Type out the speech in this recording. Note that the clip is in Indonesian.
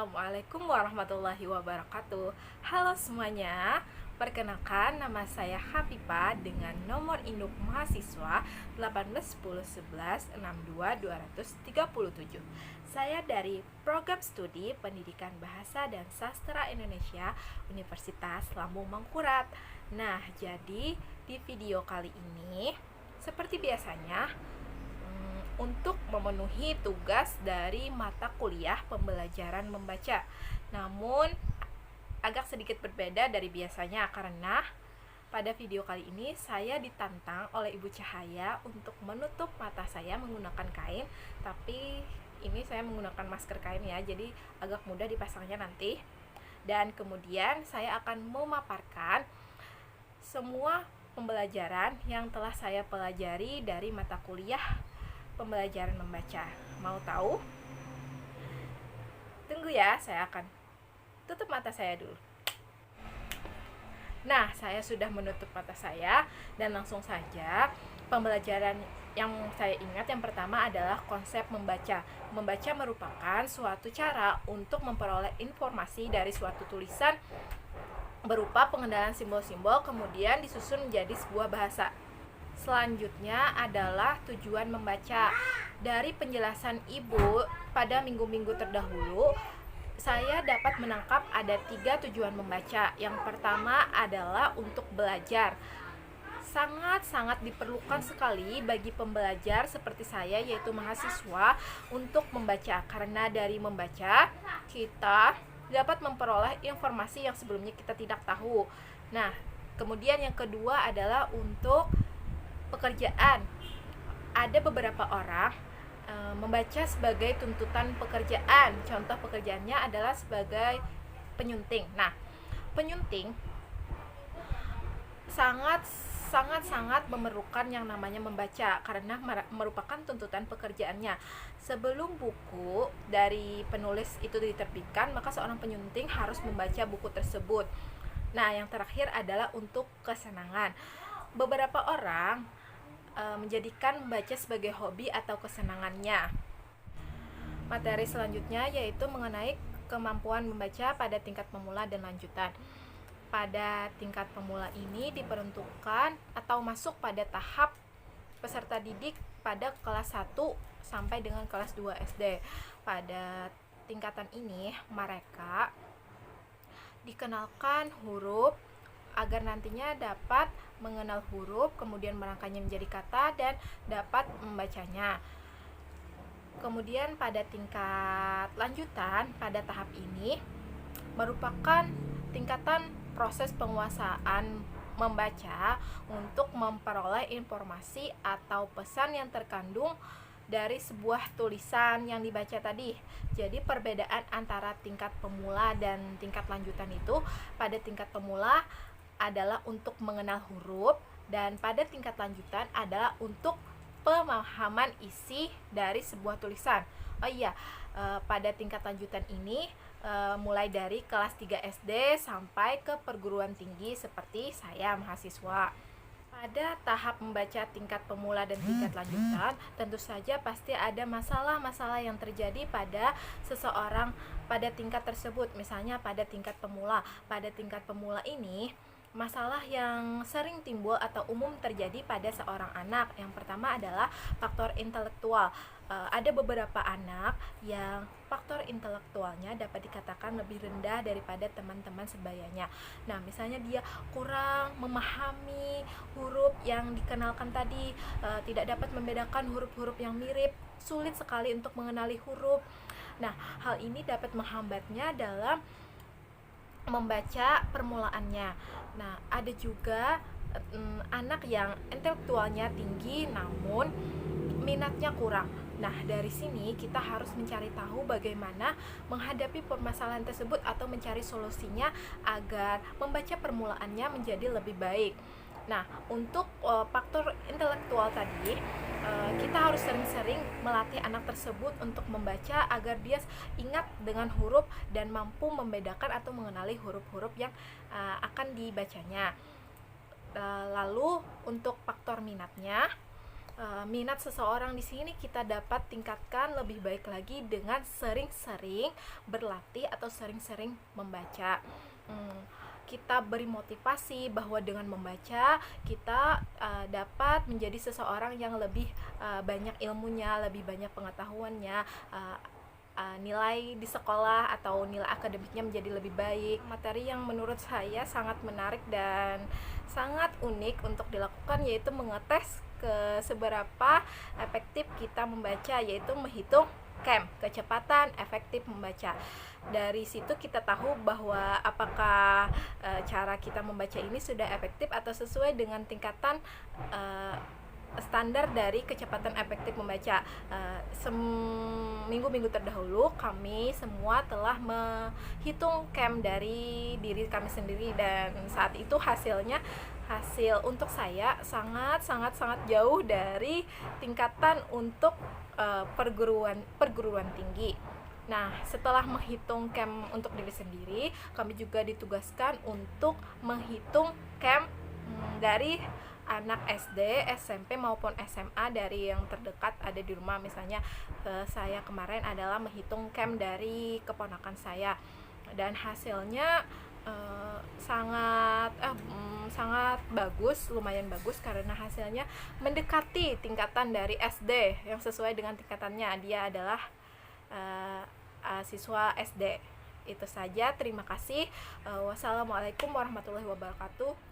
Assalamualaikum warahmatullahi wabarakatuh. Halo semuanya, perkenalkan nama saya Hafifa dengan nomor induk mahasiswa 181116237. Saya dari Program Studi Pendidikan Bahasa dan Sastra Indonesia Universitas Lambung Mangkurat. Nah, jadi di video kali ini seperti biasanya untuk memenuhi tugas dari mata kuliah pembelajaran membaca. Namun agak sedikit berbeda dari biasanya karena pada video kali ini saya ditantang oleh Ibu Cahaya untuk menutup mata saya menggunakan kain, tapi ini saya menggunakan masker kain ya, jadi agak mudah dipasangnya nanti. Dan kemudian saya akan memaparkan semua pembelajaran yang telah saya pelajari dari mata kuliah pembelajaran membaca. Mau tahu? Tunggu ya, saya akan tutup mata saya dulu. Nah, saya sudah menutup mata saya dan langsung saja pembelajaran yang saya ingat yang pertama adalah konsep membaca. Membaca merupakan suatu cara untuk memperoleh informasi dari suatu tulisan berupa pengendalan simbol-simbol kemudian disusun menjadi sebuah bahasa. Selanjutnya adalah tujuan membaca. Dari penjelasan Ibu pada minggu-minggu terdahulu, saya dapat menangkap ada 3 tujuan membaca. Yang pertama adalah untuk belajar. Sangat-sangat diperlukan sekali bagi pembelajar seperti saya, yaitu mahasiswa, untuk membaca. Karena dari membaca, kita dapat memperoleh informasi yang sebelumnya kita tidak tahu. Nah, kemudian yang kedua adalah untuk pekerjaan. Ada beberapa orang membaca sebagai tuntutan pekerjaan. Contoh pekerjaannya adalah sebagai penyunting. Nah, penyunting sangat memerlukan yang namanya membaca karena merupakan tuntutan pekerjaannya. Sebelum buku dari penulis itu diterbitkan, maka seorang penyunting harus membaca buku tersebut. Nah, yang terakhir adalah untuk kesenangan. Beberapa orang menjadikan membaca sebagai hobi atau kesenangannya. Materi selanjutnya yaitu mengenai kemampuan membaca pada tingkat pemula dan lanjutan. Pada tingkat pemula ini diperuntukkan atau masuk pada tahap peserta didik pada kelas 1 sampai dengan kelas 2 SD. Pada tingkatan ini mereka dikenalkan huruf agar nantinya dapat mengenal huruf, kemudian merangkainya menjadi kata dan dapat membacanya. Kemudian pada tingkat lanjutan pada tahap ini merupakan tingkatan proses penguasaan membaca untuk memperoleh informasi atau pesan yang terkandung dari sebuah tulisan yang dibaca tadi. Jadi perbedaan antara tingkat pemula dan tingkat lanjutan itu, pada tingkat pemula adalah untuk mengenal huruf dan pada tingkat lanjutan adalah untuk pemahaman isi dari sebuah tulisan. Oh iya, pada tingkat lanjutan ini mulai dari kelas 3 SD sampai ke perguruan tinggi seperti saya mahasiswa. Pada tahap membaca tingkat pemula dan tingkat lanjutan, tentu saja pasti ada masalah-masalah yang terjadi pada seseorang pada tingkat tersebut. Misalnya pada tingkat pemula. Pada tingkat pemula ini, masalah yang sering timbul atau umum terjadi pada seorang anak. Yang pertama adalah faktor intelektual. Ada beberapa anak yang faktor intelektualnya dapat dikatakan lebih rendah daripada teman-teman sebayanya. Nah, misalnya dia kurang memahami huruf yang dikenalkan tadi, tidak dapat membedakan huruf-huruf yang mirip, sulit sekali untuk mengenali huruf. Nah, hal ini dapat menghambatnya dalam membaca permulaannya. Nah, ada juga anak yang intelektualnya tinggi namun minatnya kurang. Nah, dari sini kita harus mencari tahu bagaimana menghadapi permasalahan tersebut atau mencari solusinya agar membaca permulaannya menjadi lebih baik. Nah, untuk faktor intelektual tadi, kita harus sering-sering melatih anak tersebut untuk membaca agar dia ingat dengan huruf dan mampu membedakan atau mengenali huruf-huruf yang akan dibacanya. Lalu untuk faktor minatnya, minat seseorang di sini kita dapat tingkatkan lebih baik lagi dengan sering-sering berlatih atau sering-sering membaca. Kita beri motivasi bahwa dengan membaca kita dapat menjadi seseorang yang lebih banyak ilmunya, lebih banyak pengetahuannya, nilai di sekolah atau nilai akademiknya menjadi lebih baik. Materi yang menurut saya sangat menarik dan sangat unik untuk dilakukan yaitu mengetes seberapa efektif kita membaca, yaitu menghitung KEM, kecepatan efektif membaca. Dari situ kita tahu bahwa apakah cara kita membaca ini sudah efektif atau sesuai dengan tingkatan standar dari kecepatan efektif membaca. Minggu-minggu terdahulu kami semua telah menghitung KEM dari diri kami sendiri, dan saat itu hasil untuk saya sangat jauh dari tingkatan untuk perguruan tinggi. Nah, setelah menghitung KEM untuk diri sendiri, kami juga ditugaskan untuk menghitung KEM dari anak SD, SMP maupun SMA dari yang terdekat ada di rumah. Misalnya saya kemarin adalah menghitung KEM dari keponakan saya, dan hasilnya sangat bagus, lumayan bagus, karena hasilnya mendekati tingkatan dari SD yang sesuai dengan tingkatannya. Dia adalah siswa SD. Itu saja, terima kasih. Wassalamualaikum warahmatullahi wabarakatuh.